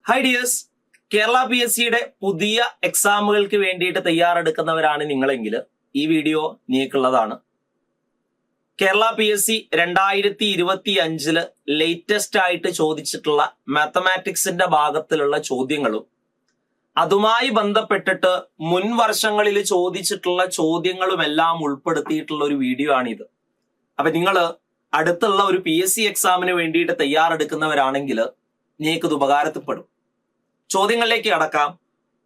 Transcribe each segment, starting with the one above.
Hi dears, Kerala PSCയുടെ പുതിയ എക്സാമുകൾക്ക് വേണ്ടിയിട്ട് തയ്യാറെടുക്കുന്നവരാണ് നിങ്ങളെങ്കിൽ ഈ വീഡിയോ നിങ്ങൾക്കുള്ളതാണ്. കേരള PSC 2025 ലേറ്റസ്റ്റ് ആയിട്ട് ചോദിച്ചിട്ടുള്ള മാത്തമാറ്റിക്സിന്റെ ഭാഗത്തിലുള്ള ചോദ്യങ്ങളും അതുമായി ബന്ധപ്പെട്ടിട്ട് മുൻ വർഷങ്ങളിൽ ചോദിച്ചിട്ടുള്ള ചോദ്യങ്ങളുമെല്ലാം ഉൾപ്പെടുത്തിയിട്ടുള്ള ഒരു വീഡിയോ ആണിത്. അപ്പൊ നിങ്ങൾ അടുത്തുള്ള ഒരു PSC എക്സാമിന് വേണ്ടിയിട്ട് തയ്യാറെടുക്കുന്നവരാണെങ്കിൽ നിങ്ങൾക്ക് ഇത് ഉപകാരത്തിൽപ്പെടും. ചോദ്യങ്ങളിലേക്ക് കടക്കാം.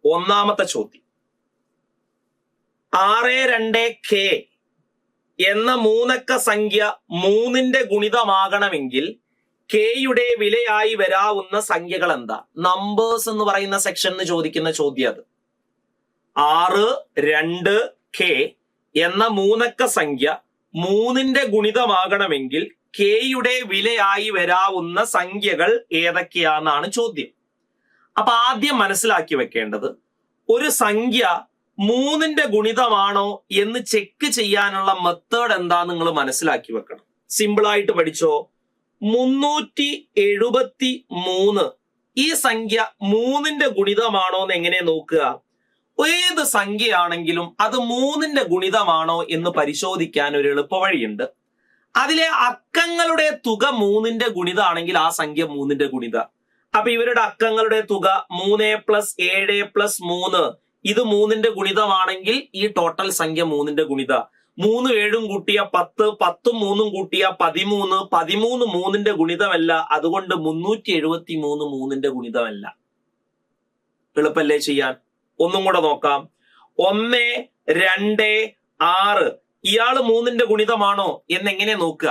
ഒന്നാമത്തെ ചോദ്യം, 6-2K എന്ന മൂന്നക്ക സംഖ്യ 3ന്റെ ഗുണിതമാകണമെങ്കിൽ കെയുടെ വിലയായി വരാവുന്ന സംഖ്യകൾ എന്താ? നമ്പേഴ്സ് എന്ന് പറയുന്ന സെക്ഷനിൽ ചോദിക്കുന്ന ചോദ്യം അത്. 6-2K എന്ന മൂന്നക്ക സംഖ്യ 3ന്റെ ഗുണിതമാകണമെങ്കിൽ കെയുടെ വിലയായി വരാവുന്ന സംഖ്യകൾ ഏതൊക്കെയാണെന്നാണ് ചോദ്യം. അപ്പൊ ആദ്യം മനസ്സിലാക്കി വെക്കേണ്ടത്, ഒരു സംഖ്യ 3ന്റെ ഗുണിതമാണോ എന്ന് ചെക്ക് ചെയ്യാനുള്ള മെത്തേഡ് എന്താ നിങ്ങൾ മനസ്സിലാക്കി വെക്കണം. സിമ്പിൾ ആയിട്ട് പഠിച്ചോ. 373 ഈ സംഖ്യ 3ന്റെ ഗുണിതമാണോ എന്ന് എങ്ങനെ നോക്കുക? ഏത് സംഖ്യയാണെങ്കിലും അത് 3ന്റെ ഗുണിതമാണോ എന്ന് പരിശോധിക്കാൻ ഒരു എളുപ്പവഴിയുണ്ട്. അതിലെ അക്കങ്ങളുടെ തുക 3ന്റെ ഗുണിതാണെങ്കിൽ ആ സംഖ്യ 3ന്റെ ഗുണിത. അപ്പൊ ഇവരുടെ അക്കങ്ങളുടെ തുക 3 + 7 + 3 ഇത് 3ന്റെ ഗുണിതമാണെങ്കിൽ ഈ ടോട്ടൽ സംഖ്യ 3ന്റെ ഗുണിത. 3 7 കൂട്ടിയ 10, 10 3 കൂട്ടിയ 13, 13 3ന്റെ ഗുണിതമല്ല. അതുകൊണ്ട് 373 3ന്റെ ഗുണിതമല്ല. എളുപ്പല്ലേ ചെയ്യാൻ? ഒന്നും കൂടെ നോക്കാം. 1, 2, 6 ഇയാള് 3ന്റെ ഗുണിതമാണോ എന്നെങ്ങനെ നോക്കുക?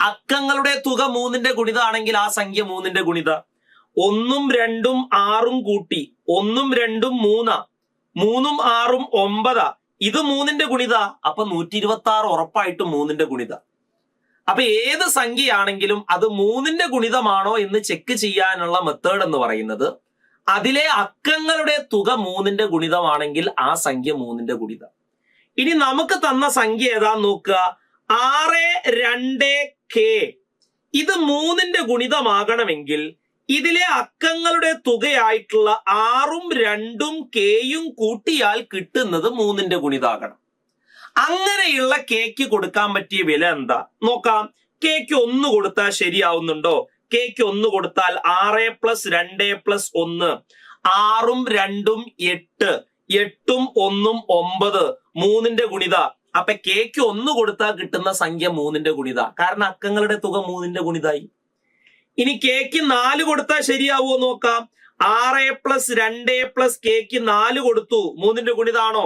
അക്കങ്ങളുടെ തുക 3ന്റെ ഗുണിതാണെങ്കിൽ ആ സംഖ്യ 3ന്റെ ഗുണിത. 1ഉം 2ഉം 6ഉം കൂട്ടി 1ഉം 2ഉം 3, 3ഉം 6ഉം 9 ഇത് 3ന്റെ ഗുണിത. അപ്പൊ 126 ഉറപ്പായിട്ടും 3ന്റെ ഗുണിത. അപ്പൊ ഏത് സംഖ്യയാണെങ്കിലും അത് 3ന്റെ ഗുണിതമാണോ എന്ന് ചെക്ക് ചെയ്യാനുള്ള മെത്തേഡ് എന്ന് പറയുന്നത്, അതിലെ അക്കങ്ങളുടെ തുക 3ന്റെ ഗുണിതമാണെങ്കിൽ ആ സംഖ്യ 3ന്റെ ഗുണിത. ഇനി നമുക്ക് തന്ന സംഖ്യ ഏതാന്ന് നോക്കുക. 6-2K ഇത് 3ന്റെ ഗുണിതമാകണമെങ്കിൽ ഇതിലെ അക്കങ്ങളുടെ തുകയായിട്ടുള്ള 6ഉം 2ഉം Kയും കൂട്ടിയാൽ കിട്ടുന്നത് 3ന്റെ ഗുണിതാകണം. അങ്ങനെയുള്ള Kക്ക് കൊടുക്കാൻ പറ്റിയ വില എന്താ നോക്കാം. Kക്ക് 1 കൊടുത്താൽ ശരിയാവുന്നുണ്ടോ? Kക്ക് 1 കൊടുത്താൽ 6 + 2 + 1 6ഉം 2ഉം 8, 8ഉം 1ഉം 9 3ന്റെ ഗുണിത. അപ്പൊ Kക്ക് 1 കൊടുത്താൽ കിട്ടുന്ന സംഖ്യ 3ന്റെ ഗുണിത. കാരണം അക്കങ്ങളുടെ തുക 3ന്റെ ഗുണിതായി. ഇനി Kക്ക് 4 കൊടുത്താൽ ശരിയാവുമോ നോക്കാം. 6 + 2 + Kക്ക് 4 കൊടുത്തു, 3ന്റെ ഗുണിതാണോ?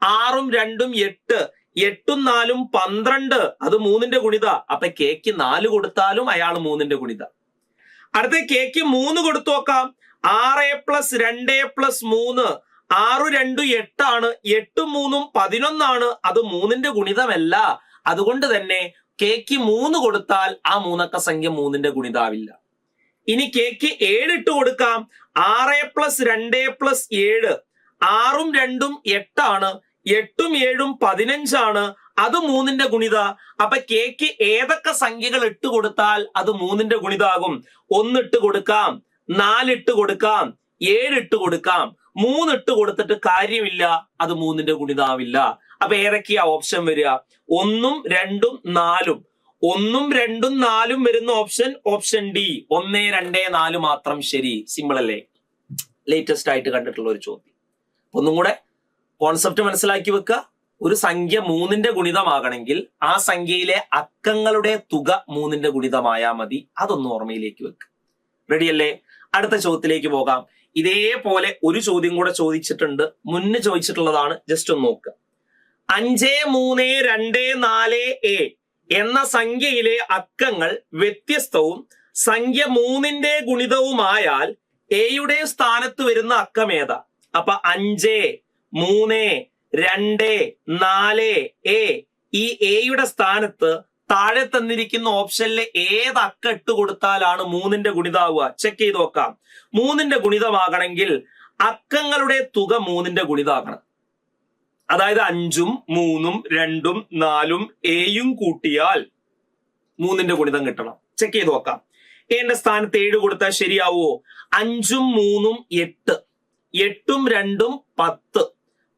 6ഉം 2ഉം 8, 8ഉം 4ഉം 12 അത് 3ന്റെ ഗുണിത. അപ്പൊ Kക്ക് 4 കൊടുത്താലും അയാൾ 3ന്റെ ഗുണിത. അടുത്ത Kക്ക് 3 കൊടുത്തു നോക്കാം. 6 + 2 + 3 6, 2, 8 ആണ്. 8ഉം 3ഉം 11 അത് 3ന്റെ ഗുണിതമല്ല. അതുകൊണ്ട് തന്നെ Kക്ക് 3 കൊടുത്താൽ ആ മൂന്നക്ക സംഖ്യ 3ന്റെ ഗുണിതാവില്ല. ഇനി Kക്ക് 7 ഇട്ട് കൊടുക്കാം. 6 + 2 + 7 6ഉം 2ഉം 8 ആണ്. 8ഉം 7ഉം 15 ആണ്. അത് 3ന്റെ ഗുണിത. അപ്പൊ Kക്ക് ഏതൊക്കെ സംഖ്യകൾ ഇട്ട് കൊടുത്താൽ അത് 3ന്റെ ഗുണിതാകും? 1 ഇട്ട് കൊടുക്കാം, 4 ഇട്ട് കൊടുക്കാം, 7 ഇട്ട് കൊടുക്കാം. 3 ഇട്ട് കൊടുത്തിട്ട് കാര്യമില്ല, അത് 3ന്റെ ഗുണിതാവില്ല. അപ്പൊ ഏതൊക്കെയാ ഓപ്ഷൻ വരിക? 1ഉം 2ഉം 4ഉം. 1ഉം 2ഉം 4ഉം വരുന്ന ഓപ്ഷൻ ഡി. 1, 2, 4 മാത്രം ശരി. സിമ്പിൾ അല്ലേ? ലേറ്റസ്റ്റ് ആയിട്ട് കണ്ടിട്ടുള്ള ഒരു ചോദ്യം. ഒന്നും കൂടെ കോൺസെപ്റ്റ് മനസ്സിലാക്കി വെക്കുക. ഒരു സംഖ്യ 3ന്റെ ഗുണിതമാകണമെങ്കിൽ ആ സംഖ്യയിലെ അക്കങ്ങളുടെ തുക 3ന്റെ ഗുണിതമായാൽ മതി. അതൊന്ന് ഓർമ്മയിലേക്ക് വെക്കുക. റെഡിയല്ലേ? അടുത്ത ചോദ്യത്തിലേക്ക് പോകാം. ഇതേപോലെ ഒരു ചോദ്യം കൂടെ ചോദിച്ചിട്ടുണ്ട്, മുന്നേ ചോദിച്ചിട്ടുള്ളതാണ്. ജസ്റ്റ് ഒന്ന് നോക്കുക. 5, 3, 2, 4 എന്ന സംഖ്യയിലെ അക്കങ്ങൾ വ്യത്യസ്തവും സംഖ്യ 3ന്റെ ഗുണിതവുമായാൽ എയുടെ സ്ഥാനത്ത് വരുന്ന അക്കം ഏതാ? അപ്പൊ 5, 3, 2, 4 ഈ എയുടെ സ്ഥാനത്ത് താഴെ തന്നിരിക്കുന്ന ഓപ്ഷനിലെ ഏത് അക്ക ഇട്ട് കൊടുത്താലാണ് 3ന്റെ ഗുണിതാവുക? ചെക്ക് ചെയ്ത് നോക്കാം. 3ന്റെ ഗുണിതമാകണമെങ്കിൽ അക്കങ്ങളുടെ തുക 3ന്റെ ഗുണിതാകണം. അതായത് 5ഉം 3ഉം 2ഉം 4ഉം എയും കൂട്ടിയാൽ 3ന്റെ ഗുണിതം കിട്ടണം. ചെക്ക് ചെയ്ത് നോക്കാം. എന്റെ സ്ഥാനത്ത് 7 കൊടുത്താൽ ശരിയാവോ? 5ഉം 3ഉം 8, 8ഉം 2ഉം 10,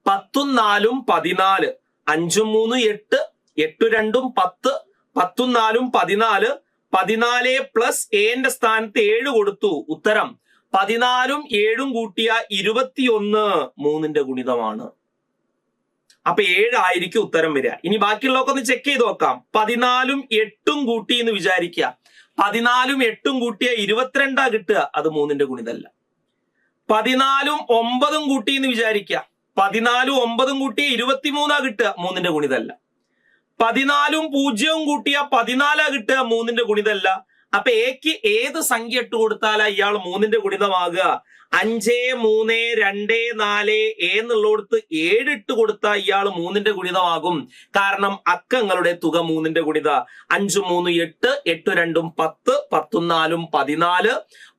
10ഉം 4ഉം 14, 5ഉം 3ഉം 8, 8ഉം 2ഉം 10, 10ഉം 4ഉം 14, 14 പ്ലസ് എന്റെ സ്ഥാനത്ത് 7 കൊടുത്തു. ഉത്തരം 14ഉം 7ഉം കൂട്ടിയ 21 3ന്റെ ഗുണിതമാണ്. അപ്പൊ 7 ആയിരിക്കും ഉത്തരം വരിക. ഇനി ബാക്കിയുള്ളതൊക്കെ ഒന്ന് ചെക്ക് ചെയ്ത് നോക്കാം. 14ഉം 8ഉം കൂട്ടി എന്ന് വിചാരിക്കുക. 14ഉം 8ഉം കൂട്ടിയ 22 കിട്ടുക. അത് 3ന്റെ ഗുണിതല്ല. 14ഉം 9ഉം കൂട്ടി എന്ന് വിചാരിക്കുക. 14ഉം 9ഉം കൂട്ടിയ 23 കിട്ടുക. 3ന്റെ ഗുണിതല്ല. 14ഉം 0ഉം കൂട്ടിയ 14 കിട്ടുക. 3ന്റെ ഗുണിതല്ല. അപ്പൊ എക്ക് ഏത് സംഖ്യ ഇട്ട് കൊടുത്താലാ ഇയാൾ 3ന്റെ ഗുണിതമാകുക? 5, 3, 2, 4 എന്നുള്ളടത്ത് 7 ഇട്ട് കൊടുത്താൽ ഇയാൾ 3ന്റെ ഗുണിതമാകും. കാരണം അക്കങ്ങളുടെ തുക 3ന്റെ ഗുണിത. 5ഉം 3ഉം 8, 8ഉം 2ഉം 10, 10ഉം 4ഉം 14,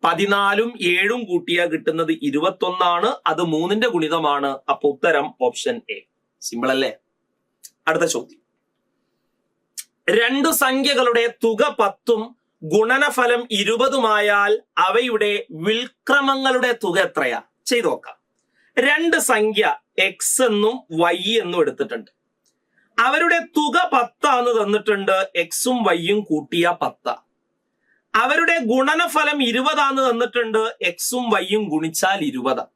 14ഉം 7ഉം കൂട്ടിയാ കിട്ടുന്നത് 21. അത് 3ന്റെ ഗുണിതമാണ്. അപ്പൊ ഉത്തരം ഓപ്ഷൻ എ. സിമ്പിൾ അല്ലേ? അടുത്ത ചോദ്യം. 2 സംഖ്യകളുടെ തുക 10ഉം ഗുണനഫലം 20ഉമായാൽ അവയുടെ വിൽക്രമങ്ങളുടെ തുക എത്രയാ? ചെയ്തു നോക്കാം. 2 സംഖ്യ എക്സ് എന്നും വൈ എന്നും എടുത്തിട്ടുണ്ട്. അവരുടെ തുക 10 തന്നിട്ടുണ്ട്. എക്സും വൈയും കൂട്ടിയ 10. അവരുടെ ഗുണനഫലം 20 തന്നിട്ടുണ്ട്. എക്സും വൈയും ഗുണിച്ചാൽ 20.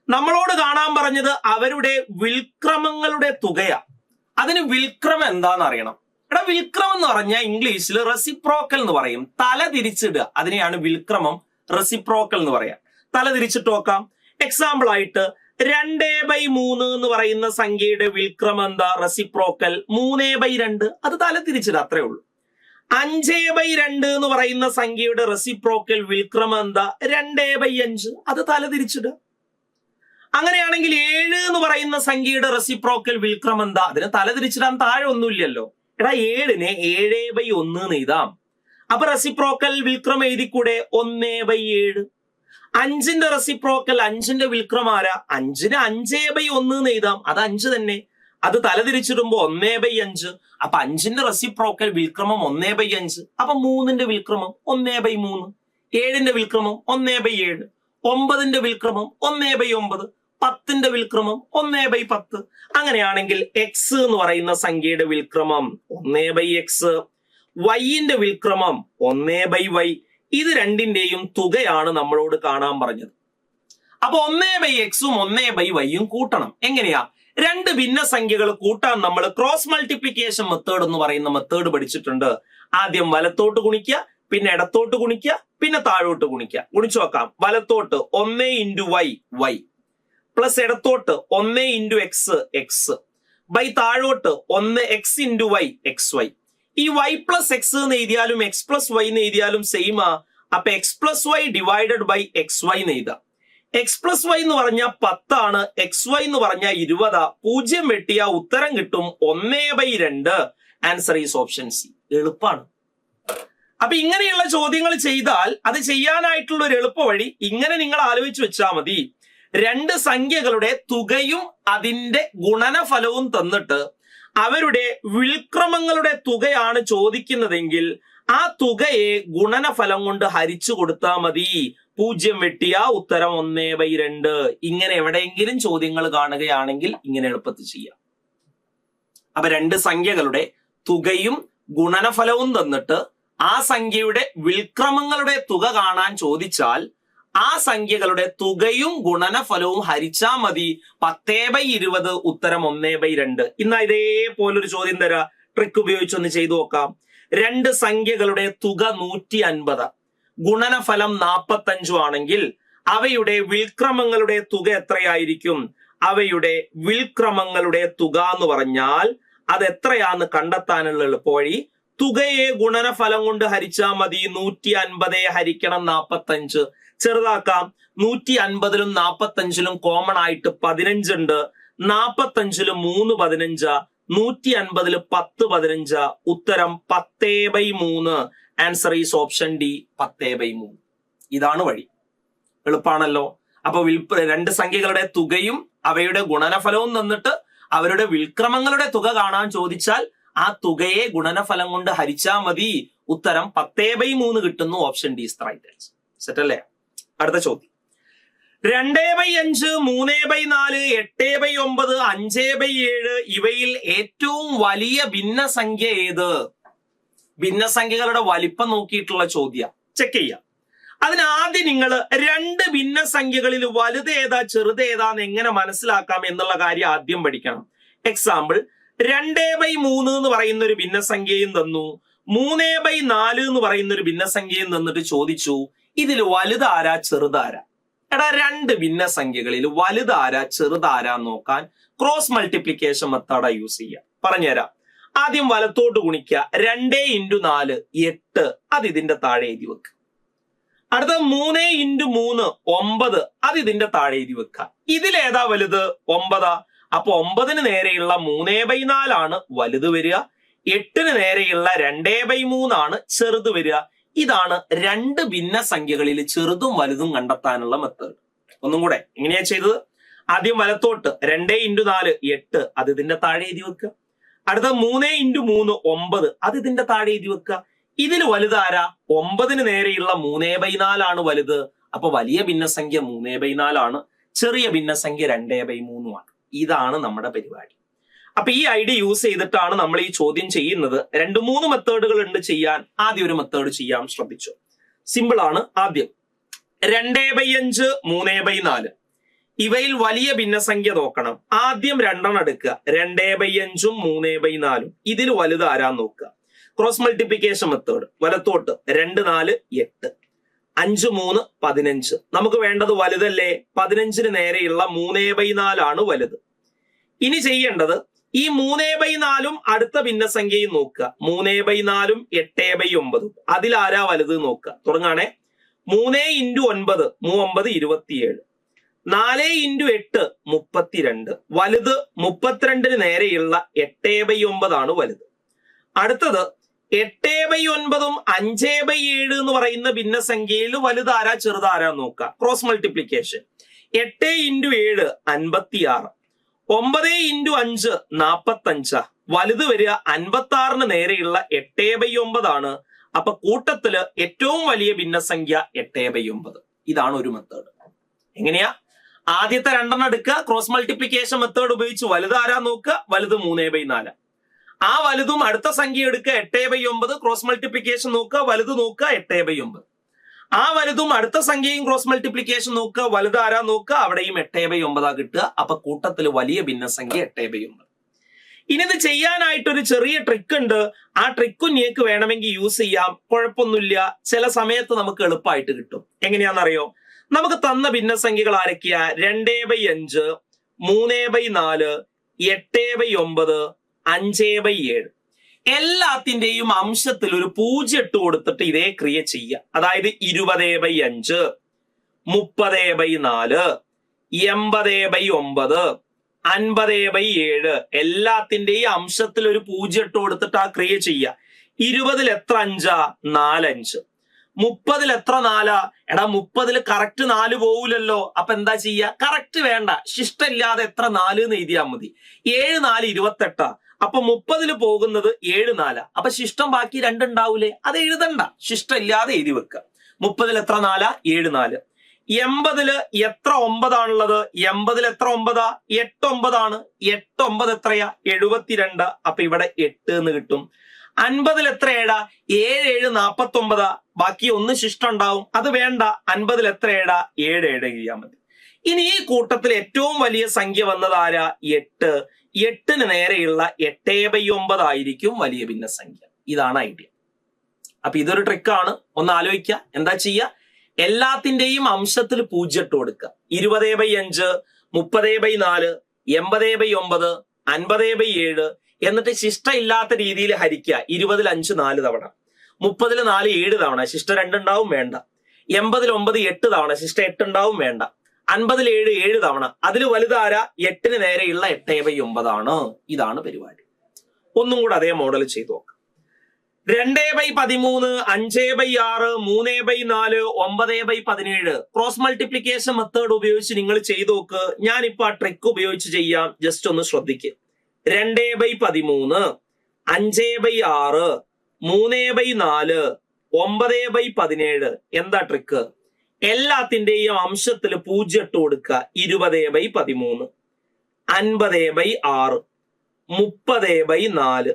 നമ്മളോട് കാണാൻ പറഞ്ഞത് അവരുടെ വിൽക്രമങ്ങളുടെ തുകയാ. അതിന് വിൽക്രമം എന്താന്ന് അറിയണം. വിൽക്രമം എന്ന് പറഞ്ഞാൽ ഇംഗ്ലീഷിൽ റെസിപ്രോക്കൽ എന്ന് പറയും. തല തിരിച്ചിടുക, അതിനെയാണ് വിൽക്രമം, റെസിപ്രോക്കൽ എന്ന് പറയാം. തല തിരിച്ചിട്ട് നോക്കാം. എക്സാമ്പിൾ ആയിട്ട് 2/3 എന്ന് പറയുന്ന സംഖ്യയുടെ വിൽക്രമം എന്താ? റെസിപ്രോക്കൽ 3/2. അത് തല തിരിച്ചിടുക, അത്രേ ഉള്ളൂ. 5/2 എന്ന് പറയുന്ന സംഖ്യയുടെ റെസിപ്രോക്കൽ വിൽക്രമം എന്താ? 2/5. അത് തല തിരിച്ചിടുക. അങ്ങനെയാണെങ്കിൽ 7 എന്ന് പറയുന്ന സംഖ്യയുടെ റെസിപ്രോക്കൽ വിൽക്രമം എന്താ? അതിന് തല തിരിച്ചിടാൻ താഴെ ഒന്നുമില്ലല്ലോ. 7നെ 7/1 എന്ന് എഴുതാം. അപ്പൊ റെസിപ്രോക്കൽ വിൽക്രമം എഴുതിക്കൂടെ? 1/7. 5ന്റെ റെസിപ്രോക്കൽ 5ന്റെ വിൽക്രമം ആരാ? 5ന് 5/1 എന്ന് എഴുതാം. അത് 5 തന്നെ. അത് തലതിരിച്ചിടുമ്പോ 1/5. അപ്പൊ 5ന്റെ റെസിപ്രോക്കൽ വിൽക്രമം 1/5. അപ്പൊ 3ന്റെ വിൽക്രമം 1/3. 7ന്റെ വിൽക്രമം 1/7. 9ന്റെ വിൽക്രമം 1/9. 10ന്റെ വിൽക്രമം 1/10. അങ്ങനെയാണെങ്കിൽ എക്സ് എന്ന് പറയുന്ന സംഖ്യയുടെ വിൽക്രമം 1/x, വൈന്റെ വിൽക്രമം 1/y. ഇത് രണ്ടിന്റെയും തുകയാണ് നമ്മളോട് കാണാൻ പറഞ്ഞത്. അപ്പൊ 1/xഉം 1/yയും കൂട്ടണം. എങ്ങനെയാ? 2 ഭിന്ന സംഖ്യകൾ കൂട്ടാൻ നമ്മൾ ക്രോസ് മൾട്ടിപ്ലിക്കേഷൻ മെത്തേഡ് എന്ന് പറയുന്ന മെത്തേഡ് പഠിച്ചിട്ടുണ്ട്. ആദ്യം വലത്തോട്ട് ഗുണിക്കുക, പിന്നെ ഇടത്തോട്ട് ഗുണിക്കുക, പിന്നെ താഴോട്ട് ഗുണിക്കുക. ഗുണിച്ചു നോക്കാം. വലത്തോട്ട് 1 × y, y, പ്ലസ് ഇടത്തോട്ട് 1 × x, ബൈ താഴോട്ട് 1x × y, xy. ഈ y പ്ലസ് എക്സ് എന്ന് എഴുതിയാലും x പ്ലസ് y എന്ന് എഴുതിയാലും സെയിം ആ. അപ്പൊ x plus y divided by xy എന്ന് എഴുതാം. x പ്ലസ് y എന്ന് പറഞ്ഞാൽ 10, xy എന്ന് പറഞ്ഞാൽ 20. 0 വെട്ടിയ ഉത്തരം കിട്ടും 1/2. Answer is option C. എളുപ്പമാണ്. അപ്പൊ ഇങ്ങനെയുള്ള ചോദ്യങ്ങൾ ചെയ്താൽ അത് ചെയ്യാനായിട്ടുള്ള ഒരു എളുപ്പ വഴി ഇങ്ങനെ നിങ്ങൾ ആലോചിച്ച് വെച്ചാൽ മതി. 2 സംഖ്യകളുടെ തുകയും അതിന്റെ ഗുണനഫലവും തന്നിട്ട് അവരുടെ വിൽക്രമങ്ങളുടെ തുകയാണ് ചോദിക്കുന്നതെങ്കിൽ ആ തുകയെ ഗുണനഫലം കൊണ്ട് ഹരിച്ചു കൊടുത്താൽ മതി. 0 വെട്ടിയ ഉത്തരം 1/2. ഇങ്ങനെ എവിടെയെങ്കിലും ചോദ്യങ്ങൾ കാണുകയാണെങ്കിൽ ഇങ്ങനെ എളുപ്പത്തിൽ ചെയ്യാം. അപ്പൊ 2 സംഖ്യകളുടെ തുകയും ഗുണനഫലവും തന്നിട്ട് ആ സംഖ്യയുടെ വിൽക്രമങ്ങളുടെ തുക കാണാൻ ചോദിച്ചാൽ ആ സംഖ്യകളുടെ തുകയും ഗുണനഫലവും ഹരിച്ചാ മതി. 10/20 ഉത്തരം 1/2. ഇന്ന് ഇതേപോലൊരു ചോദ്യം തരാ. ട്രിക്ക് ഉപയോഗിച്ചൊന്ന് ചെയ്തു നോക്കാം. 2 സംഖ്യകളുടെ തുക 150, ഗുണനഫലം 45 ആണെങ്കിൽ അവയുടെ വിൽക്രമങ്ങളുടെ തുക എത്രയായിരിക്കും? അവയുടെ വിൽക്രമങ്ങളുടെ തുക എന്ന് പറഞ്ഞാൽ അത് എത്രയാന്ന് കണ്ടെത്താനുള്ള എളുപ്പവഴി തുകയെ ഗുണനഫലം കൊണ്ട് ഹരിച്ചാൽ മതി. 150 ഹരിക്കണം 45. ചെറുതാക്കാം. 150ലും 45ലും കോമൺ ആയിട്ട് 15 ഉണ്ട്. 45ലും 3 15, 150ല് 10 15. ഉത്തരം 10/3. Answer is option D, 10/3. ഇതാണ് വഴി. എളുപ്പാണല്ലോ. അപ്പൊ 2 സംഖ്യകളുടെ തുകയും അവയുടെ ഗുണനഫലവും തന്നിട്ട് അവരുടെ വിൽക്രമങ്ങളുടെ തുക കാണാൻ ചോദിച്ചാൽ ആ തുകയെ ഗുണനഫലം കൊണ്ട് ഹരിച്ചാൽ മതി. ഉത്തരം 10/3 കിട്ടുന്നു. Option D is right answer. Set അല്ലേ? അടുത്ത ചോദ്യം. 2/5, 3/4, 8/9, 5/7 ഇവയിൽ ഏറ്റവും വലിയ ഭിന്നസംഖ്യ ഏത്? ഭിന്നസംഖ്യകളുടെ വലിപ്പം നോക്കിയിട്ടുള്ള ചോദ്യം. ചെക്ക് ചെയ്യാം. അതിനാദ്യം നിങ്ങൾ രണ്ട് ഭിന്നസംഖ്യകളിൽ വലുത് ഏതാ ചെറുത് ഏതാന്ന് എങ്ങനെ മനസ്സിലാക്കാം എന്നുള്ള കാര്യം ആദ്യം പഠിക്കണം. എക്സാമ്പിൾ, 2/3 എന്ന് പറയുന്ന ഒരു ഭിന്നസംഖ്യയും തന്നു, 3/4 എന്ന് പറയുന്ന ഒരു ഭിന്നസംഖ്യയും തന്നിട്ട് ചോദിച്ചു ഇതിൽ വലുതാരാ ചെറുതാരാ? എടാ, രണ്ട് ഭിന്നസംഖ്യകളിൽ വലുതാരാ ചെറുതാരാ നോക്കാൻ ക്രോസ് മൾട്ടിപ്ലിക്കേഷൻ മെത്തേഡാ യൂസ് ചെയ്യുക. പറഞ്ഞുതരാം. ആദ്യം വലത്തോട്ട് ഗുണിക്കുക. 2 × 4 8, അത് ഇതിന്റെ താഴെ എഴുതി വെക്കുക. അടുത്ത 3 × 3 9, അത് ഇതിന്റെ താഴെ എഴുതി വെക്കുക. ഇതിലേതാ വലുത്? 9. അപ്പൊ 9-ന് നേരെയുള്ള 3/4 ആണ് വലുത് വരിക. 8-ന് നേരെയുള്ള 2/3 ആണ് ചെറുത് വരിക. ഇതാണ് രണ്ട് ഭിന്നസംഖ്യകളിൽ ചെറുതും വലുതും കണ്ടെത്താനുള്ള മെത്തേഡ്. ഒന്നും കൂടെ എങ്ങനെയാ ചെയ്തത്? ആദ്യം വലത്തോട്ട് 2 × 4 8, അത് ഇതിന്റെ താഴെ എഴുതി വെക്കുക. അടുത്ത 3 × 3 9, അത് ഇതിന്റെ താഴെ എഴുതി വെക്കുക. ഇതിൽ വലുതാരാ? 9-ന് നേരെയുള്ള 3/4 ആണ് വലുത്. അപ്പൊ വലിയ ഭിന്നസംഖ്യ 3/4 ആണ്, ചെറിയ ഭിന്നസംഖ്യ 2/3 ആണ്. ഇതാണ് നമ്മുടെ പരിപാടി. അപ്പൊ ഈ ഐഡിയ യൂസ് ചെയ്തിട്ടാണ് നമ്മൾ ഈ ചോദ്യം ചെയ്യുന്നത്. 2-3 മെത്തേഡുകൾ ഉണ്ട് ചെയ്യാൻ. ആദ്യം ഒരു മെത്തേഡ് ചെയ്യാൻ ശ്രദ്ധിച്ചു. സിമ്പിൾ ആണ്. ആദ്യം 2/5, 3/4 ഇവയിൽ വലിയ ഭിന്നസംഖ്യ നോക്കണം. ആദ്യം 2 എടുക്കുക. 2/5ഉം 3/4. ഇതിൽ വലുത് ആരാന്ന് നോക്കുക. Cross multiplication method. വലത്തോട്ട് 2 4 8, 5 3 15. നമുക്ക് വേണ്ടത് വലുതല്ലേ? 15-ന് നേരെയുള്ള 3/4 ആണ് വലുത്. ഇനി ചെയ്യേണ്ടത് ഈ 3/4ഉം അടുത്ത ഭിന്നസംഖ്യയും നോക്കുക. 3/4ഉം 8/9, അതിലാരാ വലുത് നോക്കുക. തുടങ്ങാണേ. 3 × 9 9 27, 4 × 8 32. വലുത് 32-ന് നേരെയുള്ള 8/9 ആണ് വലുത്. അടുത്തത് 8/9ഉം 5/7 എന്ന് പറയുന്ന ഭിന്നസംഖ്യയിൽ വലുതാരാ ചെറുതാരാ നോക്കുക. Cross multiplication. 8 × 7 56, 9 × 5 45. വലുത് വരിക 56-ന് നേരെയുള്ള 8/9 ആണ്. അപ്പൊ കൂട്ടത്തില് ഏറ്റവും വലിയ ഭിന്നസംഖ്യ 8/9. ഇതാണ് ഒരു മെത്തേഡ്. എങ്ങനെയാ? ആദ്യത്തെ 2 എടുക്കുക. ക്രോസ് മൾട്ടിപ്ലിക്കേഷൻ മെത്തേഡ് ഉപയോഗിച്ച് വലുതാരാ നോക്കുക. വലുത് 3/4. ആ വലുതും അടുത്ത സംഖ്യ എടുക്കുക. 8/9. ക്രോസ് മൾട്ടിപ്ലിക്കേഷൻ നോക്കുക. വലുത് നോക്കുക 8/9. ആ വലുതും അടുത്ത സംഖ്യയും ക്രോസ് മൾട്ടിപ്ലിക്കേഷൻ നോക്കുക. വലുതാരാ നോക്കുക. അവിടെയും 8/9 കിട്ടുക. അപ്പൊ കൂട്ടത്തിൽ വലിയ ഭിന്നസംഖ്യ 8/9. ഇനി ഇത് ചെയ്യാനായിട്ടൊരു ചെറിയ ട്രിക്ക് ഉണ്ട്. ആ ട്രിക്കും നിങ്ങൾക്ക് വേണമെങ്കിൽ യൂസ് ചെയ്യാം. കുഴപ്പമൊന്നുമില്ല. ചില സമയത്ത് നമുക്ക് എളുപ്പമായിട്ട് കിട്ടും. എങ്ങനെയാണെന്നറിയോ? നമുക്ക് തന്ന ഭിന്നസംഖ്യകൾ ആരൊക്കെയാ? 2/5, 3/4, 8/9, 5/7. എല്ലാത്തിന്റെയും അംശത്തിൽ ഒരു 0 ഇട്ട് കൊടുത്തിട്ട് ഇതേ ക്രിയ ചെയ്യുക. അതായത് 20/5, 30/4, 80/9, 50/7. എല്ലാത്തിന്റെയും അംശത്തിൽ ഒരു 0 ഇട്ട് കൊടുത്തിട്ട് ആ ക്രിയ ചെയ്യുക. 20-ൽ എത്ര 5? 4 5. 30-ൽ എത്ര 4? എടാ, 30-ൽ കറക്റ്റ് 4 പോവില്ലല്ലോ. അപ്പൊ എന്താ ചെയ്യുക? കറക്റ്റ് വേണ്ട, ശിഷ്ടമില്ലാതെ എത്ര 4 എന്ന് എഴുതിയാൽ മതി. 7 4 28. അപ്പൊ 30-ൽ പോകുന്നത് 7 4. അപ്പൊ ശിഷ്ടം ബാക്കി 2 ഉണ്ടാവൂലേ? അത് എഴുതണ്ട, ശിഷ്ടം ഇല്ലാതെ എഴുതി വെക്കുക. 30-ൽ എത്ര 4? 7 4. 80-ൽ എത്ര 9 ആണുള്ളത്? 80-ൽ എത്ര 9? 8 9 ആണ്. 8 9 എത്രയാ? 72. അപ്പൊ ഇവിടെ 8 എന്ന് കിട്ടും. 50-ൽ എത്ര 7? 7 7 49. ബാക്കി 1 ശിഷ്ടം ഉണ്ടാവും, അത് വേണ്ട. 50-ൽ എത്ര 7? 7 7 എഴുതിയാൽ മതി. ഇനി ഈ കൂട്ടത്തിൽ ഏറ്റവും വലിയ സംഖ്യ വന്നത് ആരാ? 8. 8-ന് നേരെയുള്ള 8/9 ആയിരിക്കും വലിയ ഭിന്നസംഖ്യ. ഇതാണ് ഐഡിയ. അപ്പൊ ഇതൊരു ട്രിക്കാണ്. ഒന്ന് ആലോചിക്കുക. എന്താ ചെയ്യുക? എല്ലാത്തിന്റെയും അംശത്തിൽ 0 ഇട്ട് കൊടുക്കുക. 20/5, 30/4, 80/9, 50/7. എന്നിട്ട് ശിഷ്ട ഇല്ലാത്ത രീതിയിൽ ഹരിക്കുക. 20-ൽ 5 4 തവണ, 30-ൽ 4 7 തവണ, ശിഷ്ട 2 ഉണ്ടാവും, വേണ്ട. 80-ൽ 9 8 തവണ, ശിഷ്ട 8 ഉണ്ടാവും, വേണ്ട. 50-ൽ 7 7 തവണ. അതിൽ വലുതാരാ? 8-ന് നേരെയുള്ള 8/9 ആണ്. ഇതാണ് പരിപാടി. ഒന്നും കൂടെ അതേ മോഡൽ ചെയ്തു നോക്കാം. 2/13, 5/6, 3/4, 9/17. ക്രോസ് മൾട്ടിപ്ലിക്കേഷൻ മെത്തേഡ് ഉപയോഗിച്ച് നിങ്ങൾ ചെയ്തു നോക്ക്. ഞാനിപ്പോ ആ ട്രിക്ക് ഉപയോഗിച്ച് ചെയ്യാം. ജസ്റ്റ് ഒന്ന് ശ്രദ്ധിക്കുക. 2/13, 5/6, 3/4, 9/17. എന്താ ട്രിക്ക്? എല്ലാത്തിന്റെയും അംശത്തിൽ 0 ഇട്ട് കൊടുക്കുക. 20/13, 50/6, 30/4,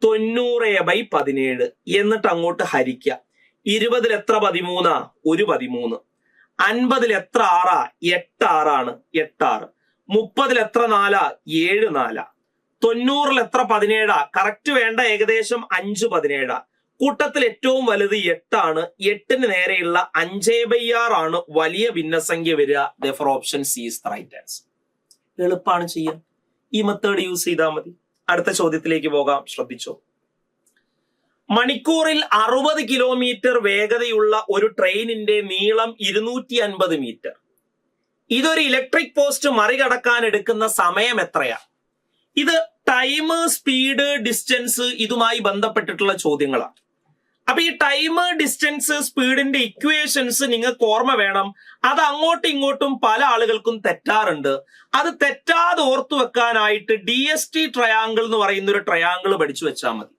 90/17 എന്നിട്ട് അങ്ങോട്ട് ഹരിക്കുക. 20 എത്ര 13? ഒരു 13. 50 എത്ര 6? 8 6 8 6. 30 എത്ര 4? 7 4. 90 എത്ര 17? കറക്റ്റ് വേണ്ട, ഏകദേശം 5 17. കൂട്ടത്തിൽ ഏറ്റവും വലുത് 8 ആണ്. 8ന് നേരെയുള്ള 5/6 വലിയ ഭിന്നസംഖ്യ വരിക. Therefore option C is the right answer. എളുപ്പമാണ് ചെയ്യാൻ. ഈ മെത്തേഡ് യൂസ് ചെയ്താൽ മതി. അടുത്ത ചോദ്യത്തിലേക്ക് പോകാം, ശ്രദ്ധിച്ചോ. മണിക്കൂറിൽ 60 കിലോമീറ്റർ വേഗതയുള്ള ഒരു ട്രെയിനിന്റെ നീളം 250 മീറ്റർ. ഇതൊരു ഇലക്ട്രിക് പോസ്റ്റ് മറികടക്കാൻ എടുക്കുന്ന സമയം എത്രയാ? ഇത് ടൈം, സ്പീഡ്, ഡിസ്റ്റൻസ് ഇതുമായി ബന്ധപ്പെട്ടിട്ടുള്ള ചോദ്യങ്ങളാണ്. അപ്പൊ ഈ ടൈം, ഡിസ്റ്റൻസ്, സ്പീഡിന്റെ ഇക്വേഷൻസ് നിങ്ങൾക്ക് ഓർമ്മ വേണം. അത് അങ്ങോട്ടും ഇങ്ങോട്ടും പല ആളുകൾക്കും തെറ്റാറുണ്ട്. അത് തെറ്റാതെ ഓർത്തു വെക്കാനായിട്ട് DST ട്രയാങ്കിൾ എന്ന് പറയുന്ന ഒരു ട്രയാങ്കിൾ പഠിച്ചു വെച്ചാൽ മതി.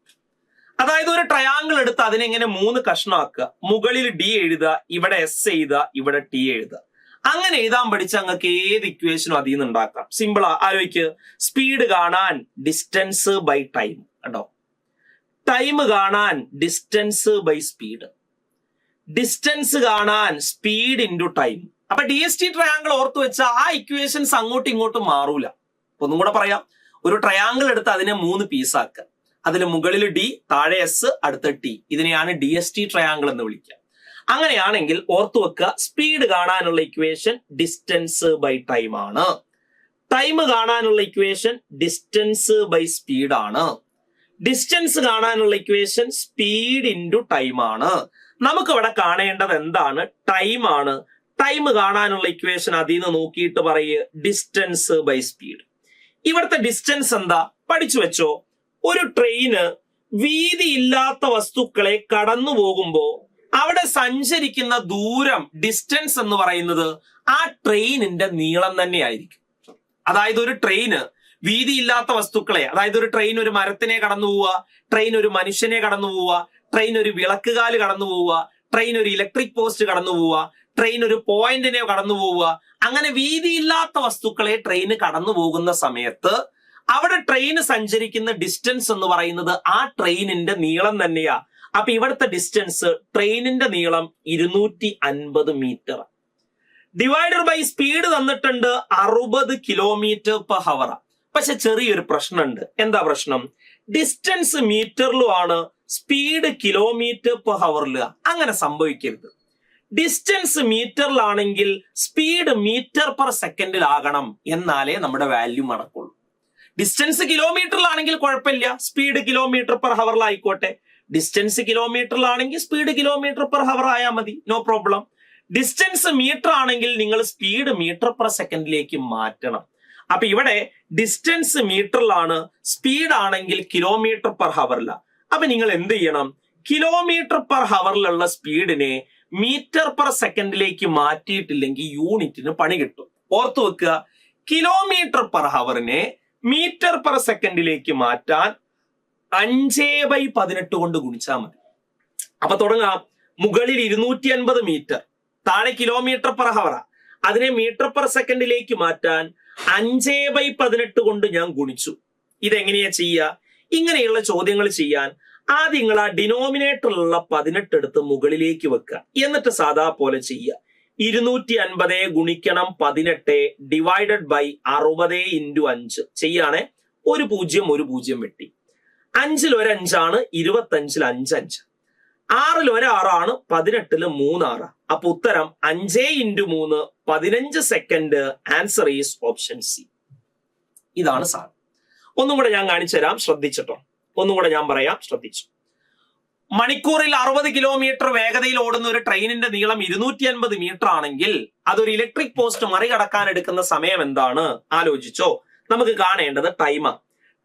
അതായത് ഒരു ട്രയാങ്കിൾ എടുത്ത് അതിനെങ്ങനെ 3 കഷ്ണമാക്കുക. മുകളിൽ D എഴുതുക, ഇവിടെ S എഴുതുക, ഇവിടെ T എഴുതുക. അങ്ങനെ എഴുതാൻ പഠിച്ച നിങ്ങൾക്ക് ഏത് ഇക്വേഷനും അതിൽ നിന്ന് ഉണ്ടാക്കാം. സിമ്പിളാ. ആലോചിക്ക്. സ്പീഡ് കാണാൻ ഡിസ്റ്റൻസ് ബൈ ടൈം. കണ്ടോ? ടൈം കാണാൻ ഡിസ്റ്റൻസ് ബൈ സ്പീഡ്. ഡിസ്റ്റൻസ് കാണാൻ സ്പീഡ് ഇൻറ്റു ടൈം. അപ്പൊ DST ട്രയാങ്കിൾ ഓർത്തു വെച്ചാൽ ആ ഇക്വേഷൻസ് അങ്ങോട്ടും ഇങ്ങോട്ടും മാറൂല. ഒന്നും കൂടെ പറയാം. ഒരു ട്രയാങ്കിൾ എടുത്ത് അതിനെ 3 പീസാക്കുക. അതിൽ മുകളിൽ D, താഴെ S, അടുത്ത T. ഇതിനെയാണ് DST ട്രയാങ്കിൾ എന്ന് വിളിക്കുക. അങ്ങനെയാണെങ്കിൽ ഓർത്തു വെക്കുക, സ്പീഡ് കാണാനുള്ള ഇക്വേഷൻ ഡിസ്റ്റൻസ് ബൈ ടൈം ആണ്. ടൈം കാണാനുള്ള ഇക്വേഷൻ ഡിസ്റ്റൻസ് ബൈ സ്പീഡ് ആണ്. ഡിസ്റ്റൻസ് കാണാനുള്ള ഇക്വേഷൻ സ്പീഡ് ഇൻറ്റു ടൈം ആണ്. നമുക്ക് ഇവിടെ കാണേണ്ടത് എന്താണ്? ടൈം ആണ്. ടൈം കാണാനുള്ള ഇക്വേഷൻ അതിൽ നിന്ന് നോക്കിയിട്ട് പറയുക ഡിസ്റ്റൻസ് ബൈ സ്പീഡ്. ഇവിടുത്തെ ഡിസ്റ്റൻസ് എന്താ? പഠിച്ചു വെച്ചോ. ഒരു ട്രെയിന് വീതിയില്ലാത്ത വസ്തുക്കളെ കടന്നു പോകുമ്പോ അവിടെ സഞ്ചരിക്കുന്ന ദൂരം, ഡിസ്റ്റൻസ് എന്ന് പറയുന്നത് ആ ട്രെയിനിന്റെ നീളം തന്നെയായിരിക്കും. അതായത് ഒരു ട്രെയിന് വീതിയില്ലാത്ത വസ്തുക്കളെ, അതായത് ഒരു ട്രെയിൻ ഒരു മരത്തിനെ കടന്നു പോവുക, ട്രെയിൻ ഒരു മനുഷ്യനെ കടന്നു പോവുക, ട്രെയിൻ ഒരു വിളക്കുകാല് കടന്നു പോവുക, ട്രെയിൻ ഒരു ഇലക്ട്രിക് പോസ്റ്റ് കടന്നു പോവുക, ട്രെയിൻ ഒരു പോയിന്റിനെ കടന്നു പോവുക, അങ്ങനെ വീതിയില്ലാത്ത വസ്തുക്കളെ ട്രെയിന് കടന്നു പോകുന്ന സമയത്ത് അവിടെ ട്രെയിന് സഞ്ചരിക്കുന്ന ഡിസ്റ്റൻസ് എന്ന് പറയുന്നത് ആ ട്രെയിനിന്റെ നീളം തന്നെയാ. അപ്പൊ ഇവിടുത്തെ ഡിസ്റ്റൻസ്, ട്രെയിനിന്റെ നീളം 250 മീറ്റർ. ഡിവൈഡർ ബൈ സ്പീഡ് തന്നിട്ടുണ്ട് 60 കിലോമീറ്റർ പെർ ഹവർ. പക്ഷെ ചെറിയൊരു പ്രശ്നമുണ്ട്. എന്താ പ്രശ്നം? ഡിസ്റ്റൻസ് മീറ്ററിലും ആണ്, സ്പീഡ് കിലോമീറ്റർ പെർ ഹവറിലും. അങ്ങനെ സംഭവിക്കരുത്. ഡിസ്റ്റൻസ് മീറ്ററിലാണെങ്കിൽ സ്പീഡ് മീറ്റർ പെർ സെക്കൻഡിലാകണം, എന്നാലേ നമ്മുടെ വാല്യൂ നടക്കുള്ളൂ. ഡിസ്റ്റൻസ് കിലോമീറ്ററിലാണെങ്കിൽ കുഴപ്പമില്ല, സ്പീഡ് കിലോമീറ്റർ പെർ ഹവറിലായിക്കോട്ടെ. ഡിസ്റ്റൻസ് കിലോമീറ്ററിലാണെങ്കിൽ സ്പീഡ് കിലോമീറ്റർ പെർ ഹവർ ആയാൽ മതി, നോ പ്രോബ്ലം. ഡിസ്റ്റൻസ് മീറ്റർ ആണെങ്കിൽ നിങ്ങൾ സ്പീഡ് മീറ്റർ പെർ സെക്കൻഡിലേക്ക് മാറ്റണം. അപ്പൊ ഇവിടെ ഡിസ്റ്റൻസ് മീറ്ററിലാണ്, സ്പീഡ് ആണെങ്കിൽ കിലോമീറ്റർ പെർ ഹവറില. അപ്പൊ നിങ്ങൾ എന്ത് ചെയ്യണം? കിലോമീറ്റർ പെർ ഹവറിലുള്ള സ്പീഡിനെ മീറ്റർ പെർ സെക്കൻഡിലേക്ക് മാറ്റിയിട്ടില്ലെങ്കിൽ യൂണിറ്റിന് പണി കിട്ടും. ഓർത്തു വെക്കുക, കിലോമീറ്റർ പെർ ഹവറിനെ മീറ്റർ പെർ സെക്കൻഡിലേക്ക് മാറ്റാൻ 5/18 കൊണ്ട് ഗുണിച്ചാൽ മതി. അപ്പൊ തുടങ്ങാം. മുകളിൽ 250 മീറ്റർ, താഴെ കിലോമീറ്റർ പെർ ഹവറാ. അതിനെ മീറ്റർ പെർ സെക്കൻഡിലേക്ക് മാറ്റാൻ 5/18 കൊണ്ട് ഞാൻ ഗുണിച്ചു. ഇതെങ്ങനെയാ ചെയ്യുക? ഇങ്ങനെയുള്ള ചോദ്യങ്ങൾ ചെയ്യാൻ ആദ്യം നിങ്ങൾ ആ ഡിനോമിനേറ്ററിലുള്ള 18 എടുത്ത് മുകളിലേക്ക് വെക്കുക. എന്നിട്ട് സാധാ പോലെ ചെയ്യുക. 250 ഗുണിക്കണം 18 ഡിവൈഡഡ് ബൈ 60 ഇൻറ്റു 5 ചെയ്യാണേ. 1 0 1 0 വെട്ടി. 5ൽ ഒരു 5 ആണ്, 25ൽ 5 5. 6ൽ ഒരു 6 ആണ്, 18ൽ 3 6. അപ്പൊ ഉത്തരം 5 into 3 15 second. Answer is option C. ഇതാണ് സാധനം. ഒന്നും കൂടെ ഞാൻ കാണിച്ചു തരാം, ശ്രദ്ധിച്ചിട്ടോ. ഒന്നും കൂടെ ഞാൻ പറയാം, ശ്രദ്ധിച്ചു. മണിക്കൂറിൽ 60 കിലോമീറ്റർ വേഗതയിൽ ഓടുന്ന ഒരു ട്രെയിനിന്റെ നീളം 250 മീറ്റർ ആണെങ്കിൽ അതൊരു ഇലക്ട്രിക് പോസ്റ്റ് മറികടക്കാൻ എടുക്കുന്ന സമയം എന്താണ്? ആലോചിച്ചോ. നമുക്ക് കാണേണ്ടത് ടൈമാ.